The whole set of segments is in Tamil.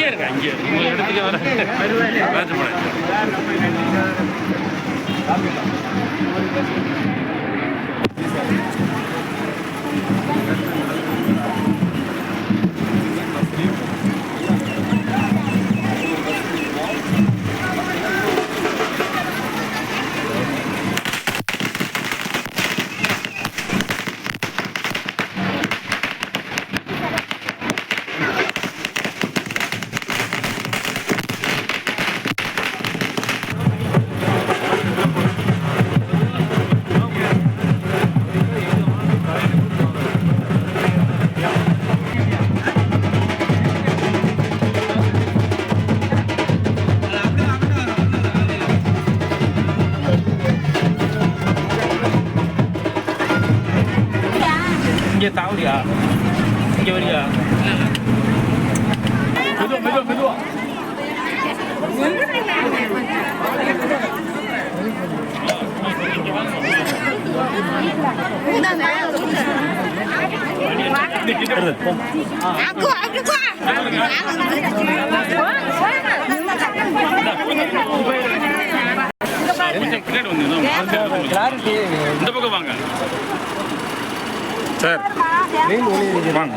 இங்கே இருக்கா, இங்கே உங்கள் இடத்துக்கு வர ராஜபாளையம். இங்கே தாவடியா, இங்கே வரியா? மெதுவா மெதுவா மெதுவா. இந்த பக்கம் வாங்க சார். வாங்க.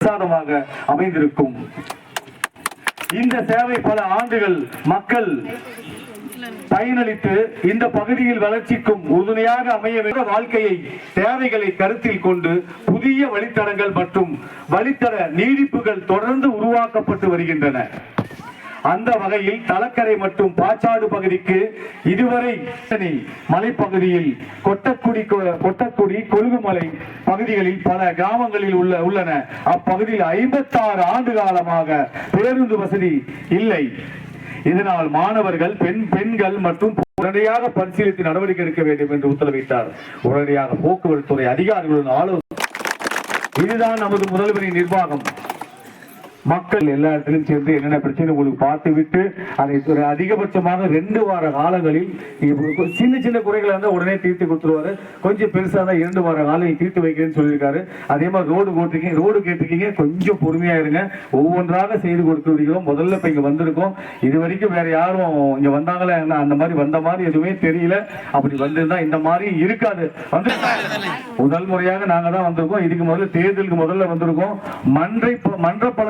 பிரசாதமாக அமைந்திருக்கும் இந்த சேவை பல ஆண்டுகள் மக்கள் பயனளித்து இந்த பகுதியில் வளர்ச்சிக்கும் உறுதுணையாக அமைய வேண்டிய வாழ்க்கையை தேவைகளை கருத்தில் கொண்டு புதிய வழித்தடங்கள் மற்றும் வழித்தட நீடிப்புகள் தொடர்ந்து உருவாக்கப்பட்டு வருகின்றன. அந்த வகையில் தலக்கரை மற்றும் பாச்சாடு பகுதிக்கு இதுவரை மலைப்பகுதியில் கொட்டக்குடி கொழுகுமலை பகுதிகளில் பல கிராமங்களில் உள்ளன. அப்பகுதியில் 56 ஆண்டு காலமாக பேருந்து வசதி இல்லை. இதனால் மாணவர்கள் பெண்கள் மற்றும் உடனடியாக பரிசீலித்து நடவடிக்கை எடுக்க வேண்டும் என்று உத்தரவிட்டார். உடனடியாக போக்குவரத்து துறை அதிகாரிகளுடன் ஆலோசனை. இதுதான் நமது முதல்வரின் நிர்வாகம். மக்கள் எல்லா இடத்திலும் சேர்ந்து என்னென்ன பிரச்சனை உங்களுக்கு பார்த்து விட்டு அதை அதிகபட்சமாக 2 வார காலங்களில் சின்ன சின்ன குறைகளை இருந்தால் உடனே தீர்த்து கொடுத்துருவாரு. கொஞ்சம் பெருசாக தான் 2 வார காலம் தீர்த்து வைக்கிறேன்னு சொல்லியிருக்காரு. அதே மாதிரி ரோடு கேட்டிருக்கீங்க, கொஞ்சம் பொறுமையா இருங்க. ஒவ்வொன்றாக செய்து கொடுத்துருக்கோம். முதல்ல இப்ப இங்க வந்திருக்கோம். இது வரைக்கும் வேற யாரும் இங்க வந்தாங்களே, அந்த மாதிரி வந்த மாதிரி எதுவுமே தெரியல. அப்படி வந்திருந்தா இந்த மாதிரி இருக்காது. வந்து முதல் முறையாக நாங்க தான் வந்திருக்கோம். இதுக்கு முதல்ல தேர்தலுக்கு முதல்ல வந்திருக்கோம். மன்ற பல